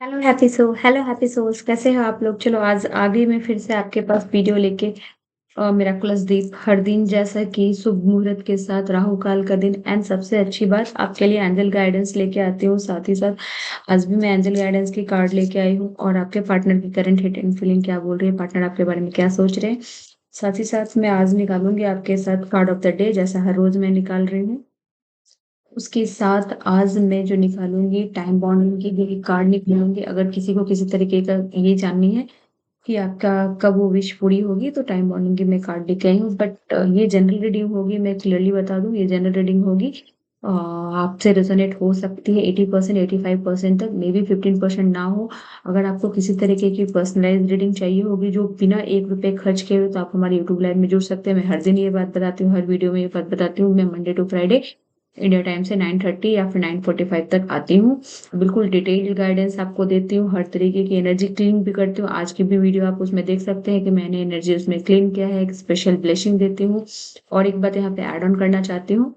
Hello happy souls, कैसे हो आप लोग? चलो आज आ गई मैं फिर से आपके पास वीडियो लेके। मिराकुलस दीप हर दिन जैसा कि शुभ मुहूर्त के साथ राहु काल का दिन एंड सबसे अच्छी बात आपके लिए एंजल गाइडेंस लेके आती हूँ। साथ ही साथ आज भी मैं एंजल गाइडेंस की कार्ड लेके आई हूँ और आपके पार्टनर की करंट हिट एंड फीलिंग क्या बोल रही है, पार्टनर आपके बारे में क्या सोच रहे हैं। साथ ही साथ मैं आज निकालूंगी आपके साथ कार्ड ऑफ द डे, जैसा हर रोज मैं निकाल रही हूँ। उसके साथ आज मैं जो निकालूंगी टाइम बॉन्डिंग की भी कार्ड निकालूंगी। अगर किसी को किसी तरीके का ये जाननी है कि आपका कब वो विश पूरी होगी तो टाइम बॉन्डिंग की मैं कार्ड लेके आई हूँ। बट ये जनरल रीडिंग होगी, मैं क्लियरली बता दूं, ये जनरल रीडिंग होगी। आपसे रेजोनेट हो सकती है 80% 85% तक, मे बी 15% ना हो। अगर आपको किसी तरीके की पर्सनलाइज रीडिंग चाहिए होगी जो बिना 1 रुपए खर्च किए हुए, तो आप हमारे यूट्यूब लाइव में जुड़ सकते हैं। मैं हर दिन ये बात बताती हूँ, हर वीडियो में ये बात बताती हूँ। मैं Monday to Friday India time से 9:30 या फिर 9:45 तक आती हूँ। बिल्कुल डिटेल्ड गाइडेंस आपको देती हूँ, हर तरीके की एनर्जी क्लीन भी करती हूँ। आज की भी वीडियो आप उसमें देख सकते हैं कि मैंने एनर्जी उसमें क्लीन किया है, एक स्पेशल ब्लेसिंग देती हूँ। और एक बात यहाँ पे ऐड ऑन करना चाहती हूँ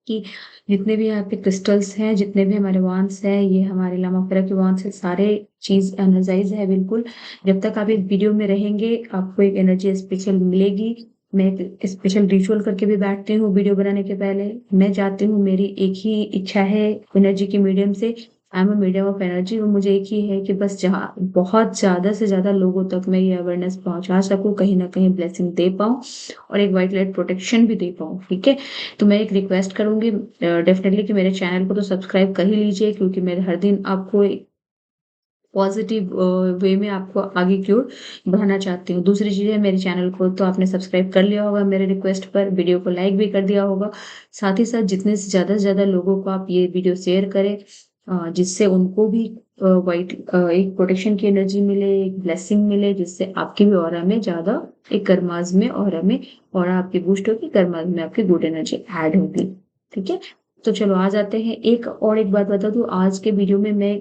कि जितने भी यहाँ पे क्रिस्टल्स हैं, जितने भी हमारे वांस हैं, ये हमारे लामाफेरा के वांस है, सारे चीज एनर्जाइज है बिल्कुल। जब तक आप इस वीडियो में रहेंगे आपको एक एनर्जी स्पेशल मिलेगी। मैं एक स्पेशल रिचुअल करके भी बैठती हूँ वीडियो बनाने के पहले। मैं चाहती हूँ, मेरी एक ही इच्छा है एनर्जी के मीडियम से, I am a medium of energy. वो मुझे एक ही है कि बस जहाँ बहुत ज्यादा से ज्यादा लोगों तक मैं ये अवेयरनेस पहुंचा सकूं, कहीं ना कहीं ब्लेसिंग दे पाऊं और एक वाइट लाइट प्रोटेक्शन भी दे पाऊं। ठीक है, तो मैं एक रिक्वेस्ट करूंगी डेफिनेटली कि मेरे चैनल को तो सब्सक्राइब कर ही लीजिए, क्योंकि मैं हर दिन आपको पॉजिटिव वे में आपको आगे की ओर बढ़ाना चाहती हूँ। दूसरी चीज़ है, मेरे चैनल को तो आपने सब्सक्राइब कर लिया होगा मेरे रिक्वेस्ट पर, वीडियो को लाइक भी कर दिया होगा। साथ ही साथ जितने से ज़्यादा लोगों को आप ये वीडियो शेयर करें, जिससे उनको भी वाइट एक प्रोटेक्शन की एनर्जी मिले, एक ब्लेसिंग मिले, जिससे आपकी भी ऑरा में ज़्यादा एक कर्माज में ऑरा में और आपकी बूस्ट होगी, कर्माज में आपकी गुड एनर्जी ऐड होगी। ठीक है, तो चलो आ जाते हैं। एक बात बता दूं, आज के वीडियो में मैं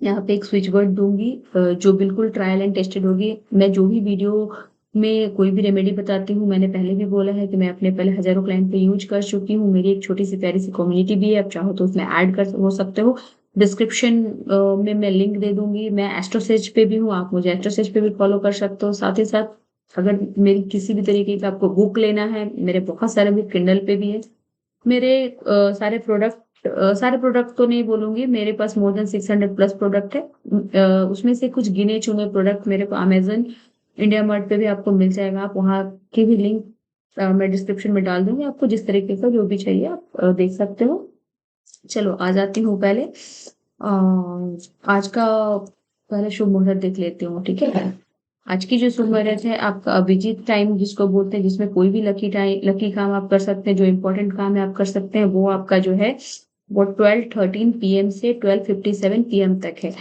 यहाँ पे एक स्विच वर्ड दूंगी जो बिल्कुल ट्रायल एंड टेस्टेड होगी। मैं जो भी वीडियो में कोई भी रेमेडी बताती हूँ, मैंने पहले भी बोला है कि मैं अपने पहले हजारों क्लाइंट पे यूज कर चुकी हूँ। मेरी एक छोटी सी प्यारी सी कम्युनिटी भी है, आप चाहो तो उसमें ऐड कर हो सकते हो। डिस्क्रिप्शन में मैं लिंक दे दूंगी। मैं एस्ट्रोसेज पे भी हूँ, आप मुझे एस्ट्रोसेज पे भी फॉलो कर सकते हो। साथ ही साथ अगर मेरी किसी भी तरीके का आपको बुक लेना है, मेरे बहुत सारे बुक किंडल पे भी है। मेरे सारे प्रोडक्ट तो नहीं बोलूंगी, मेरे पास मोर देन 600 प्लस प्रोडक्ट है। उसमें से कुछ गिने चुने प्रोडक्ट मेरे को अमेजन इंडिया मार्ट पे भी आपको मिल जाएगा। आप वहाँ की भी लिंक मैं डिस्क्रिप्शन में डाल दूंगी। आपको जिस तरीके का जो भी चाहिए आप देख सकते हो। चलो आ जाती हूँ पहले आज का पहले शुभ मुहूर्त देख लेती हूँ। ठीक है, आज की जो शुभ मुहूर्त है आपका अभिजीत टाइम जिसको बोलते हैं, जिसमें कोई भी लकी काम आप कर सकते हैं, जो इंपॉर्टेंट काम है आप कर सकते हैं, वो आपका जो है वो 12:13 PM से 12:57 PM तक है।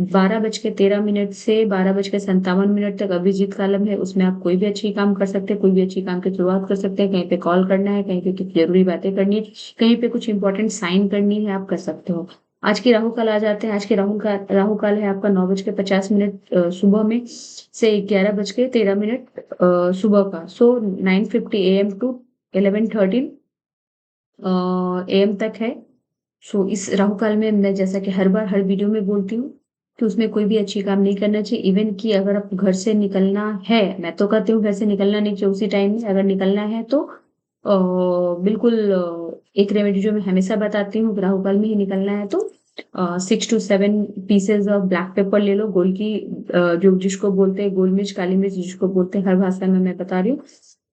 12:13 से 12:57 तक अभिजीत कालम है। उसमें आप कोई भी अच्छी काम कर सकते हैं, कोई भी अच्छी काम की शुरुआत कर सकते हैं। कहीं पे कॉल करना है, कहीं पे कुछ जरूरी बातें करनी है, कहीं पे कुछ इंपॉर्टेंट साइन करनी है, आप कर सकते हो। आज की राहु काल आ जाते हैं। आज के राहु काल है आपका 9:50 सुबह में से 11:13 सुबह का। सो 9:50 AM टू 11:13 AM तक है। सो इस राहु काल में मैं जैसा कि हर बार हर वीडियो में बोलती हूँ कि उसमें कोई भी अच्छी काम नहीं करना चाहिए। इवन कि अगर आप घर से निकलना है, मैं तो कहती हूँ घर से निकलना नहीं चाहिए उसी टाइम में। अगर निकलना है तो बिल्कुल एक रेमेडी जो मैं हमेशा बताती हूँ, राहु काल में ही निकलना है तो 6 to 7 pieces of black pepper ले लो। गोल की जो जिसको बोलते हैं गोल मिर्च, काली मिर्च जिसको बोलते हैं, हर भाषा में मैं बता रही हूँ।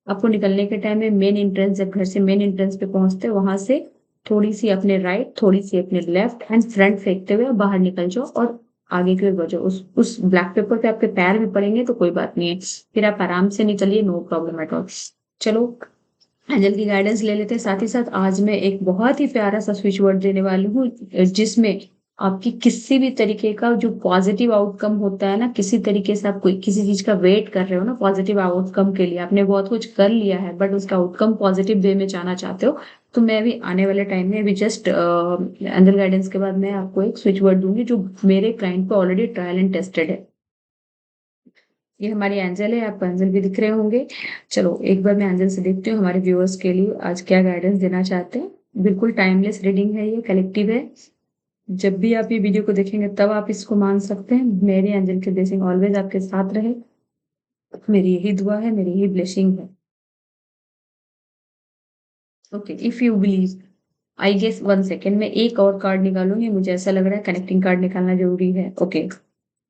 आपको निकलने के टाइम में मेन एंट्रेंस, जब घर से मेन एंट्रेंस पे पहुंचते हैं, वहां से थोड़ी सी अपने राइट, थोड़ी सी अपने लेफ्ट एंड फ्रंट फेंकते हुए बाहर निकल जाओ और आगे की ओर बढ़ जाओ। उस ब्लैक पेपर पे आपके पैर भी पड़ेंगे तो कोई बात नहीं है, फिर आप आराम से निकलिए, नो प्रॉब्लम एट ऑल। चलो एंजल की गाइडेंस ले लेते हैं। साथ ही साथ आज मैं एक बहुत ही प्यारा सा स्विच वर्ड देने वाली हूँ, जिसमें आपकी किसी भी तरीके का जो पॉजिटिव आउटकम होता है ना, किसी तरीके से आप कोई किसी चीज का वेट कर रहे हो ना, पॉजिटिव आउटकम के लिए आपने बहुत कुछ कर लिया है बट उसका आउटकम पॉजिटिव वे में जाना चाहते हो, तो मैं भी आने वाले टाइम में अभी जस्ट एंजल गाइडेंस के बाद मैं आपको एक स्विच वर्ड दूंगी जो मेरे क्लाइंट पे ऑलरेडी ट्रायल एंड टेस्टेड है। ये हमारी एंजल है, आपको एंजल भी दिख रहे होंगे। चलो एक बार मैं एंजल से देखती हूँ हमारे व्यूअर्स के लिए आज क्या गाइडेंस देना चाहते हैं। बिल्कुल टाइमलेस रीडिंग है, ये कलेक्टिव है। जब भी आप ये वीडियो को देखेंगे तब आप इसको मान सकते हैं। मेरी एंजल की ब्लेसिंग ऑलवेज आपके साथ रहे, मेरी यही दुआ है, मेरी यही ब्लेसिंग है। Okay, if you believe, I guess 1 second में एक और कार्ड निकालूंगी, मुझे ऐसा लग रहा है कनेक्टिंग कार्ड निकालना जरूरी है। ओके,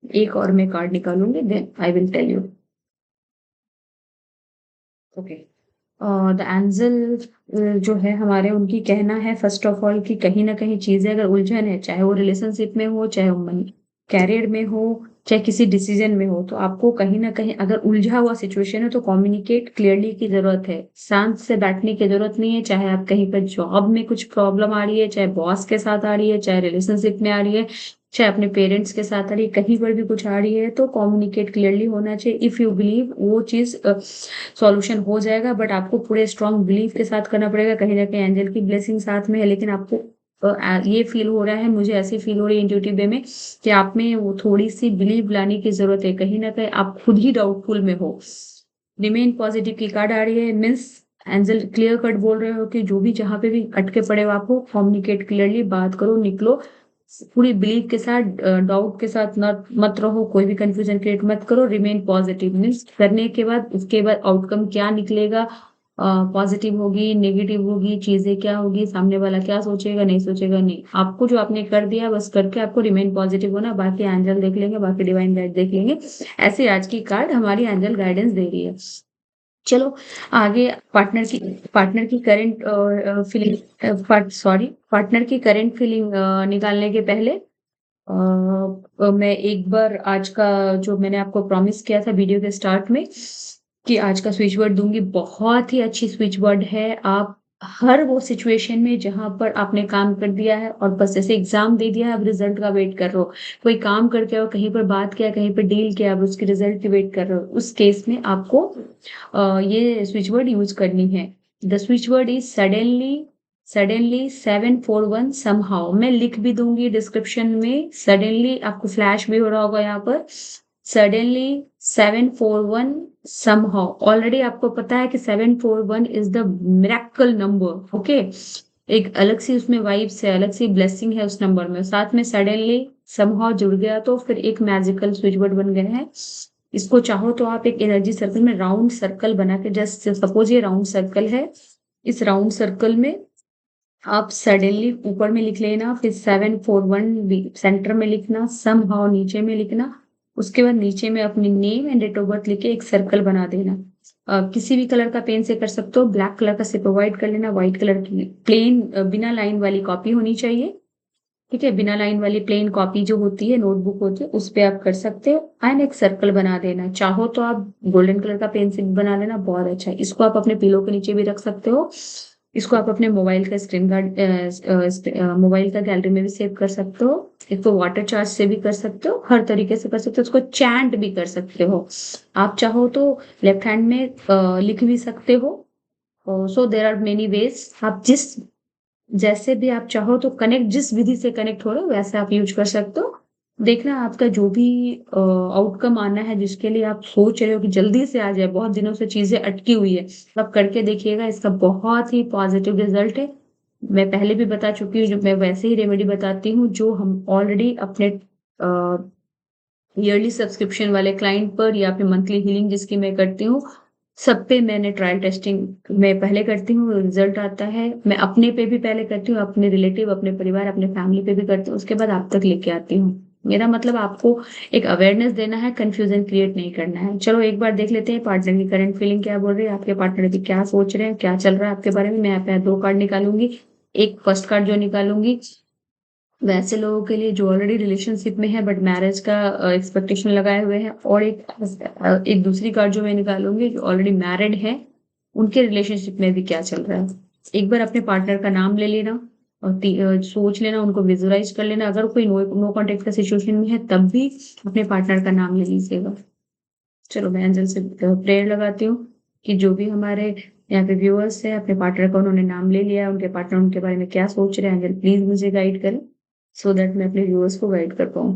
एक और मैं कार्ड निकालूंगी, then I will tell you. Okay, the angel जो है हमारे, उनकी कहना है फर्स्ट ऑफ ऑल कि कहीं ना कहीं चीजें अगर उलझन है, चाहे वो रिलेशनशिप में हो, चाहे वो कैरियर में हो, चाहे किसी डिसीजन में हो, तो आपको कहीं ना कहीं अगर उलझा हुआ सिचुएशन है तो कम्युनिकेट क्लियरली की जरूरत है। शांत से बैठने की जरूरत नहीं है। चाहे आप कहीं पर जॉब में कुछ प्रॉब्लम आ रही है, चाहे बॉस के साथ आ रही है, चाहे रिलेशनशिप में आ रही है, चाहे अपने पेरेंट्स के साथ आ रही है, कहीं पर भी कुछ आ रही है तो कम्युनिकेट क्लियरली होना चाहिए। इफ यू बिलीव वो चीज सॉल्यूशन हो जाएगा, बट आपको पूरे स्ट्रांग बिलीफ के साथ करना पड़ेगा। कहीं ना कहीं एंजल की ब्लेसिंग साथ में है, लेकिन आपको ये फील हो रहा है, मुझे ऐसी फील हो रही है इंट्यूटिव वे में कि आप में वो थोड़ी सी बिलीव लाने की जरूरत है। कहीं ना कहीं आप खुद ही डाउटफुल में हो। रिमेन पॉजिटिव की कार्ड आ रही है, मीन्स एंजल क्लियर कट बोल रहे हो कि जो भी जहां पे भी अटके पड़े हो आपको कम्युनिकेट क्लियरली, बात करो, निकलो पूरी बिलीव के साथ, डाउट के साथ मत रहो, कोई भी कंफ्यूजन क्रिएट मत करो। रिमेन पॉजिटिव मीन्स करने के बाद उसके बाद आउटकम क्या निकलेगा, पॉजिटिव होगी, नेगेटिव होगी, चीजें क्या होगी, सामने वाला क्या सोचेगा, नहीं सोचेगा, नहीं, आपको जो आपने कर दिया बस करके आपको रिमेन पॉजिटिव होना, बाकी एंजल देख लेंगे, बाकी डिवाइन गाइड देख लेंगे। ऐसे आज की कार्ड हमारी एंजल गाइडेंस दे रही है। चलो आगे, पार्टनर की करंट फीलिंग, सॉरी, पार्टनर की करंट फीलिंग निकालने के पहले मैं एक बार आज का जो मैंने आपको प्रॉमिस किया था वीडियो के स्टार्ट में कि आज का स्विच वर्ड दूंगी, बहुत ही अच्छी स्विच वर्ड है। आप हर वो सिचुएशन में जहां पर आपने काम कर दिया है और बस जैसे एग्जाम दे दिया है, अब रिजल्ट का वेट कर रहे हो, कोई काम करके हो, कहीं पर बात किया, कहीं पर डील किया, अब उसके रिजल्ट की वेट कर रहे हो, उस केस में आपको ये स्विच वर्ड यूज करनी है। The switch word is suddenly. Suddenly 741 somehow, मैं लिख भी दूंगी डिस्क्रिप्शन में। सडनली आपको फ्लैश भी हो रहा होगा यहाँ पर। सडनली 741 समहाउ, ऑलरेडी आपको पता है कि 741 is the miracle number. Okay, एक अलग सी उसमें वाइब्स है, अलग सी ब्लेसिंग है उस नंबर में, साथ में सडनली समहाउ जुड़ गया तो फिर एक मैजिकल स्विच वर्ड बन गया है। इसको चाहो तो आप एक एनर्जी सर्कल में राउंड सर्कल बना के, जस्ट सपोज ये राउंड सर्कल है, इस राउंड सर्कल में आप सडनली ऊपर में लिख लेना, फिर 741 सेंटर में लिखना, सम हाउ नीचे में लिखना, उसके बाद नीचे में अपनी name and date of birth लिख के एक सर्कल बना देना। किसी भी कलर का पेन से कर सकते हो, ब्लैक कलर का से प्रोवाइड कर लेना, व्हाइट कलर की प्लेन बिना लाइन वाली कॉपी होनी चाहिए। ठीक है, बिना लाइन वाली प्लेन कॉपी जो होती है, नोटबुक होती है, उस पे आप कर सकते हो एंड एक सर्कल बना देना। चाहो तो आप गोल्डन कलर का पेन से भी बना लेना, बहुत अच्छा है। इसको आप अपने पिलो के नीचे भी रख सकते हो। इसको आप अपने मोबाइल का स्क्रीन गार्ड, मोबाइल का गैलरी में भी सेव कर सकते हो। इसको वाटर चार्ज से भी कर सकते हो, हर तरीके से कर सकते हो। इसको चैंट भी कर सकते हो। आप चाहो तो लेफ्ट हैंड में लिख भी सकते हो। सो देर आर मेनी वेज, आप जिस जैसे भी आप चाहो तो कनेक्ट, जिस विधि से कनेक्ट हो रहे हो वैसे आप यूज कर सकते हो। देखना आपका जो भी आउटकम आना है, जिसके लिए आप सोच रहे हो कि जल्दी से आ जाए, बहुत दिनों से चीजें अटकी हुई है, तो आप करके देखिएगा, इसका बहुत ही पॉजिटिव रिजल्ट है। मैं पहले भी बता चुकी हूँ, जो मैं वैसे ही रेमेडी बताती हूँ जो हम ऑलरेडी अपने ईयरली सब्सक्रिप्शन वाले क्लाइंट पर या फिर मंथली हीलिंग जिसकी मैं करती हूँ, सब पे मैंने ट्रायल टेस्टिंग मैं पहले करती हूँ, रिजल्ट आता है। मैं अपने पे भी पहले करती हूँ, अपने रिलेटिव, अपने परिवार, अपने फैमिली पे भी करती हूँ, उसके बाद आप तक लेके आती हूँ। मेरा मतलब आपको एक अवेयरनेस देना है, कंफ्यूजन क्रिएट नहीं करना है। चलो एक बार देख लेते हैं पार्टनर की करंट फीलिंग क्या बोल रही है, आपके पार्टनर अभी क्या सोच रहे हैं, क्या चल रहा है आपके बारे में। मैं यहाँ पे 2 कार्ड निकालूंगी। एक फर्स्ट कार्ड जो निकालूंगी वैसे लोगों के लिए जो ऑलरेडी रिलेशनशिप में है बट मैरिज का एक्सपेक्टेशन लगाए हुए हैं, और एक दूसरी कार्ड जो मैं निकालूंगी जो ऑलरेडी मैरिड है, उनके रिलेशनशिप में भी क्या चल रहा है। एक बार अपने पार्टनर का नाम ले लेना और सोच लेना, उनको विजुअलाइज कर लेना। अगर कोई नो कॉन्टेक्ट का सिचुएशन में है तब भी अपने पार्टनर का नाम ले लीजिएगा। चलो मैं एंजल से प्रेयर लगाती हूँ कि जो भी हमारे यहाँ पे व्यूअर्स है, अपने पार्टनर का उन्होंने नाम ले लिया, उनके पार्टनर उनके बारे में क्या सोच रहे हैं, एंजल प्लीज मुझे गाइड करें सो दैट मैं अपने व्यूअर्स को गाइड कर पाऊँ।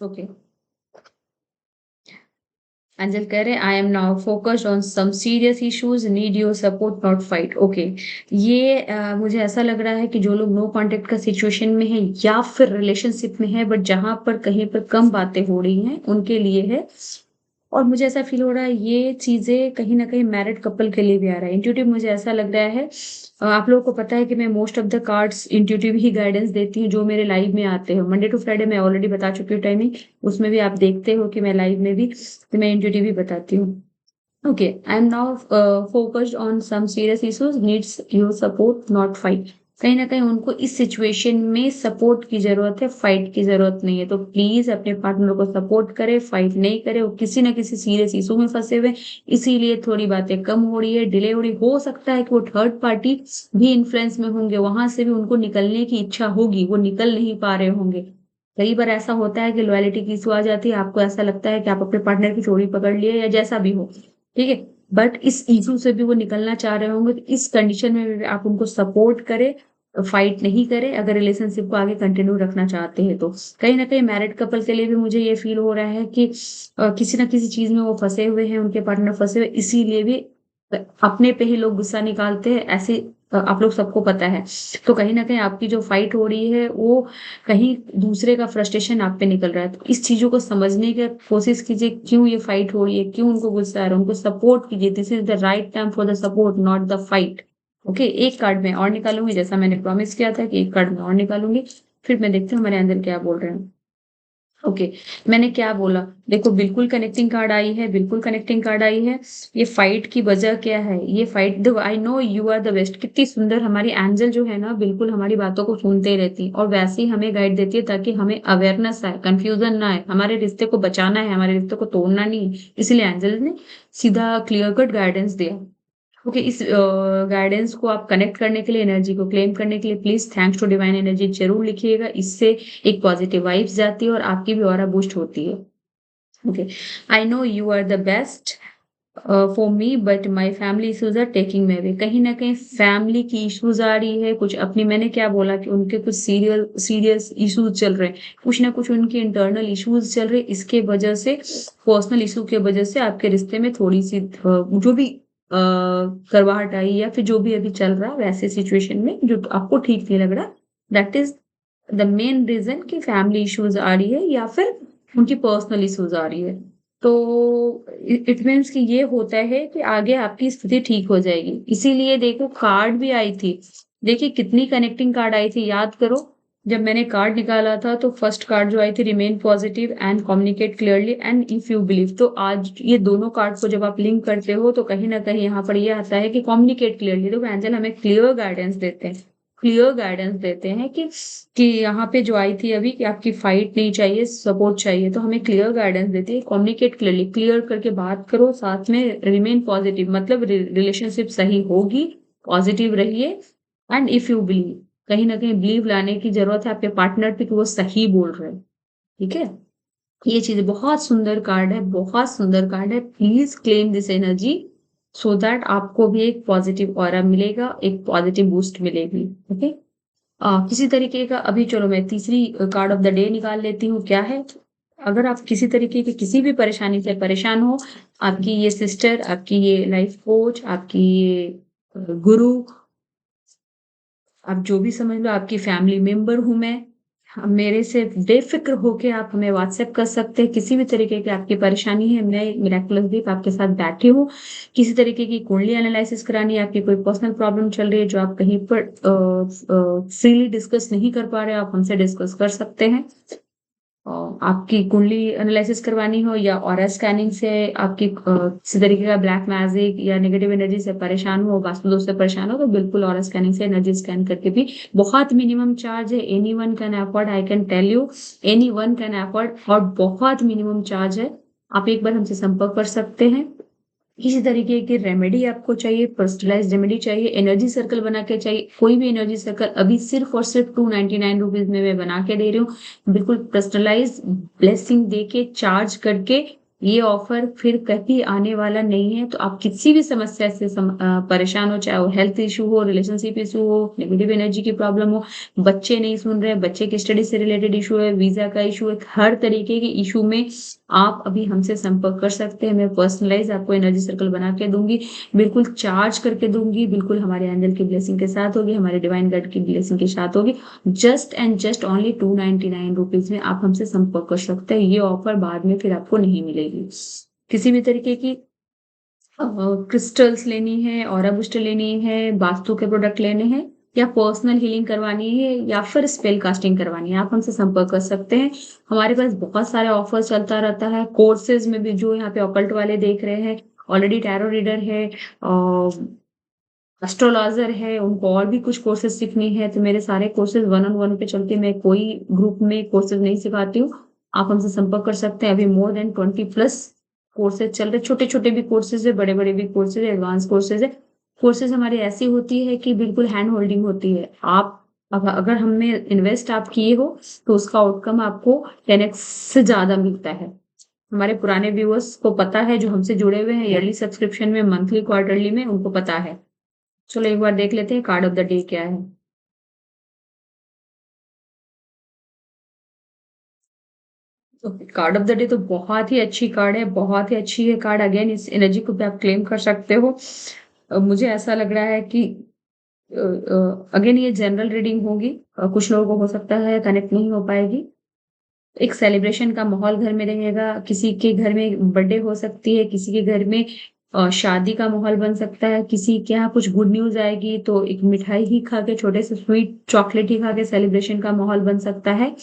ओके, एंजल कह रहे हैं I am now focused on some serious issues, need your support not fight. Okay, ये मुझे ऐसा लग रहा है कि जो लोग नो कांटेक्ट का सिचुएशन में है या फिर रिलेशनशिप में है बट जहां पर कहीं पर कम बातें हो रही हैं उनके लिए है। और मुझे ऐसा फील हो रहा है ये चीजें कहीं ना कहीं मैरिड कपल के लिए भी आ रहा है। इंट्यूटिव मुझे ऐसा लग रहा है, आप लोगों को पता है कि मैं most of the cards intuitive he guidance देती हूँ जो मेरे लाइव में आते हैं। मंडे टू फ्राइडे मैं ऑलरेडी बता चुकी हूँ टाइमिंग, उसमें भी आप देखते हो कि मैं लाइव में भी तो मैं इंट्यूटिव ही बताती हूँ। Okay, I am now focused on some serious issues, needs your support not fight. कहीं ना कहीं उनको इस सिचुएशन में सपोर्ट की जरूरत है, फाइट की जरूरत नहीं है। तो प्लीज अपने पार्टनर को सपोर्ट करें, फाइट नहीं करें। वो किसी ना किसी सीरियस इशू में फंसे हुए हैं, इसीलिए थोड़ी बातें कम हो रही है, डिले हो रही। हो सकता है कि वो थर्ड पार्टी भी इन्फ्लुएंस में होंगे, वहां से भी उनको निकलने की इच्छा होगी, वो निकल नहीं पा रहे होंगे। कई बार ऐसा होता है कि लॉयलिटी की इशू आ जाती है, आपको ऐसा लगता है कि आप अपने पार्टनर की चोरी पकड़ लिए या जैसा भी हो, ठीक है। बट इस इशू से भी वो निकलना चाह रहे होंगे, तो इस कंडीशन में भी आप उनको सपोर्ट करें, फाइट नहीं करें अगर रिलेशनशिप को आगे कंटिन्यू रखना चाहते हैं तो। कहीं ना कहीं मैरिड कपल के लिए भी मुझे ये फील हो रहा है कि किसी ना किसी चीज में वो फंसे हुए हैं, उनके पार्टनर फंसे हुए, इसीलिए भी अपने पे ही लोग गुस्सा निकालते हैं ऐसे। आप लोग सबको पता है। तो कहीं ना कहीं आपकी जो फाइट हो रही है वो कहीं दूसरे का फ्रस्ट्रेशन आप पे निकल रहा है। तो इस चीजों को समझने की कोशिश कीजिए, क्यों ये फाइट हो रही है, क्यों उनको गुस्सा आ रहा है, उनको सपोर्ट कीजिए। This is the right time for the support, not the fight. Okay, एक कार्ड में और निकालूंगी, जैसा मैंने प्रॉमिस किया था कि एक कार्ड में और निकालूंगी, फिर मैं देखती हूँ हमारे अंदर क्या बोल रहे हैं। ओके, मैंने क्या बोला, देखो बिल्कुल कनेक्टिंग कार्ड आई है, बिल्कुल कनेक्टिंग कार्ड आई है। ये फाइट की वजह क्या है, ये फाइट, देखो I know you are the best. कितनी सुंदर हमारी एंजल जो है ना, बिल्कुल हमारी बातों को सुनते रहती है और वैसे ही हमें गाइड देती है ताकि हमें अवेयरनेस आए, कंफ्यूजन ना आए। हमारे रिश्ते को बचाना है, हमारे रिश्ते को तोड़ना नहीं है, इसलिए एंजल ने सीधा क्लियर कट गाइडेंस दिया। ओके, इस गाइडेंस को आप कनेक्ट करने के लिए, एनर्जी को क्लेम करने के लिए please thanks to divine energy जरूर लिखिएगा। इससे एक पॉजिटिव वाइब्स जाती है और आपकी भी ऑरा बूस्ट होती है। Okay, I know you are the best for me but my family issues are taking me away. कहीं ना कहीं फैमिली की इश्यूज आ रही है कुछ अपनी, मैंने क्या बोला कि उनके कुछ सीरियस इश्यूज चल रहे हैं, कुछ ना कुछ उनके इंटरनल इश्यूज चल रहे हैं। इसके वजह से, पर्सनल इशू के वजह से आपके रिश्ते में थोड़ी सी जो भी करवाहट आई या फिर जो भी अभी चल रहा है वैसे सिचुएशन में जो आपको ठीक नहीं लग रहा, that is the main reason कि फैमिली इश्यूज आ रही है या फिर उनकी पर्सनल इश्यूज आ रही है। तो इट मीन्स कि ये होता है कि आगे आपकी स्थिति ठीक हो जाएगी। इसीलिए देखो कार्ड भी आई थी, देखिए कितनी कनेक्टिंग कार्ड आई थी, याद करो। जब मैंने कार्ड निकाला था तो फर्स्ट कार्ड जो आई थी, remain positive and communicate clearly and if you believe. तो आज ये दोनों कार्ड को जब आप लिंक करते हो तो कहीं ना कहीं यहाँ पर ये आता है कि कम्युनिकेट क्लियरली। देखो एंजल हमें क्लियर गाइडेंस देते हैं, क्लियर गाइडेंस देते हैं कि यहाँ पे जो आई थी अभी कि आपकी फाइट नहीं चाहिए, सपोर्ट चाहिए। तो हमें क्लियर गाइडेंस देती है, कम्युनिकेट क्लियरली, क्लियर करके बात करो, साथ में रिमेन पॉजिटिव, मतलब रिलेशनशिप सही होगी, पॉजिटिव रहिए। एंड इफ यू बिलीव, कहीं ना कहीं बिलीव लाने की जरूरत है आपके पार्टनर पे कि वो सही बोल रहे हैं, ठीक है। ये चीज बहुत सुंदर कार्ड है, बहुत सुंदर कार्ड है। Please claim this energy so that आपको भी एक पॉजिटिव ऑरा मिलेगा, एक पॉजिटिव बूस्ट मिलेगी। ओके, किसी तरीके का अभी चलो मैं तीसरी कार्ड ऑफ द डे निकाल लेती हूँ। क्या है, अगर आप किसी तरीके की किसी भी परेशानी से परेशान हो, आपकी ये सिस्टर, आपकी ये लाइफ कोच, आपकी ये गुरु, आप जो भी समझ लो, आपकी फैमिली मेंबर हूं मैं, मेरे से बेफिक्र होके आप हमें व्हाट्सएप कर सकते हैं। किसी भी तरीके की आपकी परेशानी है, मैं मिराकुलस दीप आपके साथ बैठी हूँ। किसी तरीके की कुंडली एनालिसिस करानी है, आपकी कोई पर्सनल प्रॉब्लम चल रही है जो आप कहीं पर फ्रीली डिस्कस नहीं कर पा रहे हो, आप हमसे डिस्कस कर सकते हैं। आपकी कुंडली एनालिसिस करवानी हो या ऑरा स्कैनिंग से आपकी किसी तरीके का ब्लैक मैजिक या नेगेटिव एनर्जी से परेशान हो, वास्तु दोष से परेशान हो, तो बिल्कुल ऑरा स्कैनिंग से एनर्जी स्कैन करके भी, बहुत मिनिमम चार्ज है, anyone can afford, I can tell you, anyone can afford, और बहुत मिनिमम चार्ज है। आप एक बार हमसे संपर्क कर सकते हैं। किसी तरीके की रेमेडी आपको चाहिए, पर्सनलाइज रेमेडी चाहिए, एनर्जी सर्कल बना के चाहिए, कोई भी एनर्जी सर्कल अभी सिर्फ और सिर्फ 299 रुपीज में मैं बना के दे रही हूँ। बिल्कुल पर्सनलाइज ब्लेसिंग दे के, चार्ज करके ये ऑफर फिर कभी आने वाला नहीं है। तो आप किसी भी समस्या से परेशान हो, चाहे वो हेल्थ इशू हो, रिलेशनशिप इशू हो, नेगेटिव एनर्जी की प्रॉब्लम हो, बच्चे नहीं सुन रहे, बच्चे की स्टडी से रिलेटेड इशू है, वीजा का इशू है, हर तरीके के इशू में आप अभी हमसे संपर्क कर सकते हैं। मैं पर्सनलाइज आपको एनर्जी सर्कल बना के दूंगी, बिल्कुल चार्ज करके दूंगी, बिल्कुल हमारे एंजल की ब्लेसिंग के साथ होगी, हमारे डिवाइन गाइड की ब्लेसिंग के साथ होगी। Just and just only 299 rupees में आप हमसे संपर्क कर सकते हैं। ये ऑफर बाद में फिर आपको नहीं मिलेगी। किसी भी तरीके की क्रिस्टल्स लेनी है, ऑरा बूस्टर लेनी है, वास्तु के प्रोडक्ट लेने हैं, या पर्सनल हीलिंग करवानी है, या फिर स्पेल कास्टिंग करवानी है, आप हमसे संपर्क कर सकते हैं। हमारे पास बहुत सारे ऑफर चलता रहता है। कोर्सेज में भी जो यहाँ पे ऑकल्ट वाले देख रहे हैं, ऑलरेडी टैरो रीडर है, एस्ट्रोलॉजर है, उनको और भी कुछ कोर्सेज सीखनी है, तो मेरे सारे कोर्सेज वन ऑन वन पे चलते हैं। मैं कोई ग्रुप में कोर्सेज नहीं सिखाती हूँ। आप हमसे संपर्क कर सकते हैं। अभी मोर देन 20+ कोर्सेज चल रहे, छोटे छोटे भी कोर्सेज है, बड़े बड़े भी कोर्सेज है, एडवांस कोर्सेज है। कोर्सेज हमारी ऐसी होती है कि बिल्कुल हैंड होल्डिंग होती है। आप अगर हमें इन्वेस्ट आप किए हो तो उसका आउटकम आपको 10x से ज्यादा मिलता है। हमारे पुराने व्यूअर्स को पता है, जो हमसे जुड़े हुए हैं ईयरली सब्सक्रिप्शन में, मंथली, क्वार्टरली में, उनको पता है। चलो एक बार देख लेते हैं कार्ड ऑफ द डे क्या है। तो कार्ड ऑफ द डे तो बहुत ही अच्छी कार्ड है, बहुत ही अच्छी है कार्ड। अगेन इस एनर्जी को भी आप क्लेम कर सकते हो। मुझे ऐसा लग रहा है कि अगेन ये जनरल रीडिंग होगी। कुछ लोगों को हो सकता है कनेक्ट नहीं हो पाएगी। एक सेलिब्रेशन का माहौल घर में रहेगा। किसी के घर में बर्थडे हो सकती है, किसी के घर में शादी का माहौल बन सकता है, किसी के यहाँ कुछ गुड न्यूज आएगी तो एक मिठाई ही खा के, छोटे से स्वीट चॉकलेट ही खा के सेलिब्रेशन का माहौल बन सकता है।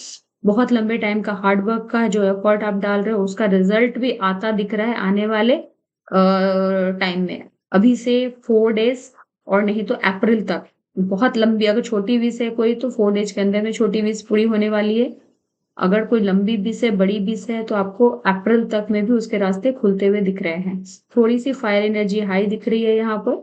बहुत लंबे टाइम का हार्डवर्क का जो एफर्ट आप डाल रहे हो उसका रिजल्ट भी आता दिख रहा है आने वाले टाइम में। अभी से 4 डेज और नहीं तो अप्रैल तक, बहुत लंबी, अगर छोटी विश है कोई तो 4 डेज के अंदर में छोटी विश पूरी होने वाली है। अगर कोई लंबी विश है, बड़ी विश है, तो आपको अप्रैल तक में भी उसके रास्ते खुलते हुए दिख रहे हैं। थोड़ी सी फायर एनर्जी हाई दिख रही है यहाँ पर।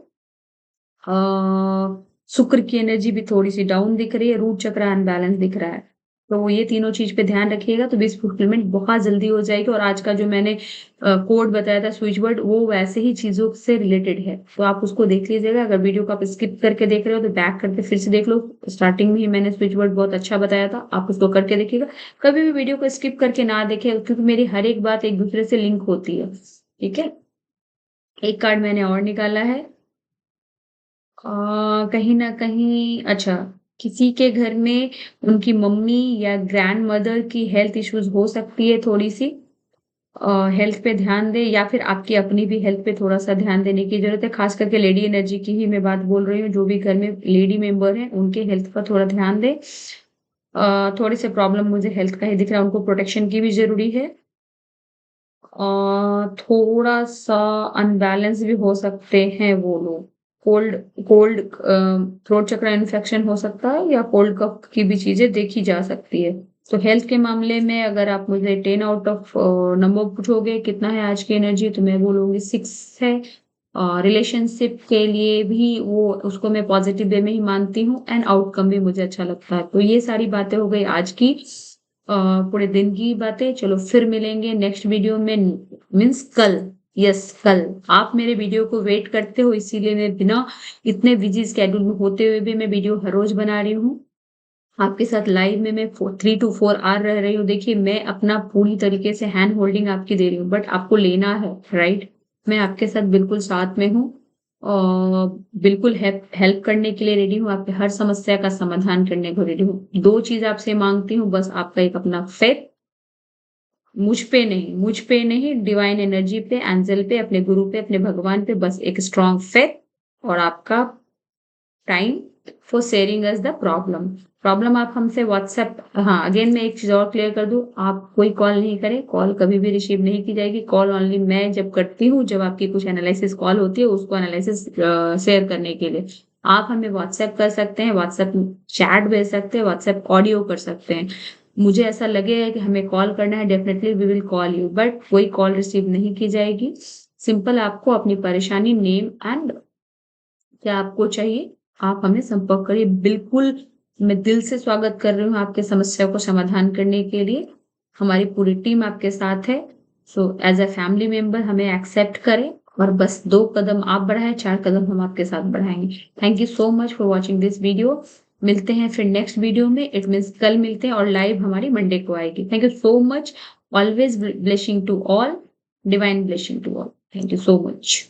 शुक्र की एनर्जी भी थोड़ी सी डाउन दिख रही है। रूट चक्र अनबैलेंस दिख रहा है। तो ये तीनों चीज पे ध्यान रखिएगा तो विश फुलफिलमेंट बहुत जल्दी हो जाएगी। और आज का जो मैंने कोड बताया था, स्विच वर्ड, वो वैसे ही चीजों से रिलेटेड है, तो आप उसको देख लीजिएगा। अगर वीडियो को आप स्किप करके देख रहे हो तो बैक करके फिर से देख लो। स्टार्टिंग में ही मैंने स्विच वर्ड बहुत अच्छा बताया था, आप उसको करके देखिएगा। कभी भी वीडियो को स्किप करके ना देखे, क्योंकि मेरी हर एक बात एक दूसरे से लिंक होती है। ठीक है। एक कार्ड मैंने और निकाला है। कहीं ना कहीं, अच्छा, किसी के घर में उनकी मम्मी या ग्रैंड मदर की हेल्थ इश्यूज हो सकती है, थोड़ी सी हेल्थ पे ध्यान दें, या फिर आपकी अपनी भी हेल्थ पे थोड़ा सा ध्यान देने की जरूरत है। खास करके लेडी एनर्जी की ही मैं बात बोल रही हूँ। जो भी घर में लेडी मेंबर हैं उनके हेल्थ पर थोड़ा ध्यान दें। थोड़ी से प्रॉब्लम मुझे हेल्थ का ही दिख रहा है, उनको प्रोटेक्शन की भी जरूरी है। थोड़ा सा अनबैलेंस भी हो सकते हैं वो लोग। कोल्ड कोल्ड थ्रोट चक्र इन्फेक्शन हो सकता है, या कोल्ड कफ की भी चीजें देखी जा सकती है। तो हेल्थ के मामले में अगर आप मुझे 10 आउट ऑफ नंबर पूछोगे कितना है आज की एनर्जी, तो मैं बोलूंगी 6 है। रिलेशनशिप के लिए भी वो, उसको मैं पॉजिटिव वे में ही मानती हूँ, एंड आउटकम भी मुझे अच्छा लगता है। तो ये सारी बातें हो गई आज की पूरे दिन की बातें। चलो फिर मिलेंगे नेक्स्ट वीडियो में, मीन्स कल। यस, कल। आप मेरे वीडियो को वेट करते हो, इसीलिए मैं बिना इतने बिजी स्केड्यूल में होते हुए भी मैं वीडियो हर रोज बना रही हूँ। आपके साथ लाइव में मैं 3 to 4 आवर रह रही हूँ। देखिए, मैं अपना पूरी तरीके से हैंड होल्डिंग आपकी दे रही हूँ, बट आपको लेना है, राइट। मैं आपके साथ बिल्कुल साथ में हूँ, और बिल्कुल हेल्प करने के लिए रेडी हूँ। आपके हर समस्या का समाधान करने को रेडी हूँ। 2 चीज आपसे मांगती हूँ बस, आपका एक अपना फेथ, मुझ पे नहीं, डिवाइन एनर्जी पे, एंजल पे, अपने गुरु पे, अपने भगवान पे, बस एक स्ट्रॉन्ग फेथ, और आपका time for sharing us the problem. Problem आप हमसे व्हाट्सएप, हाँ, अगेन मैं एक चीज और क्लियर कर दूं, आप कोई कॉल नहीं करें, कॉल कभी भी रिसीव नहीं की जाएगी। कॉल ओनली मैं जब करती हूँ, जब आपकी कुछ एनालिसिस कॉल होती है, उसको एनालिसिस शेयर करने के लिए आप हमें व्हाट्सएप कर सकते हैं, व्हाट्सएप चैट भेज सकते हैं, व्हाट्सएप ऑडियो कर सकते हैं। मुझे ऐसा लगेगा कि हमें कॉल करना है, definitely we will call you, but कोई कॉल रिसीव नहीं की जाएगी। सिंपल आपको अपनी परेशानी, नेम एंड क्या आपको चाहिए, आप हमें संपर्क करिए। बिल्कुल, मैं दिल से स्वागत कर रही हूँ आपके समस्या को समाधान करने के लिए। हमारी पूरी टीम आपके साथ है। So as a family member हमें एक्सेप्ट करें और बस 2 कदम आप बढ़ाएँ, 4 कदम हम आपके साथ बढ़ाएँगे। Thank you so much for watching this video. मिलते हैं फिर नेक्स्ट वीडियो में, इट मीन्स कल मिलते हैं और लाइव हमारी मंडे को आएगी। Thank you so much, always blessing to all, divine blessing to all. Thank you so much.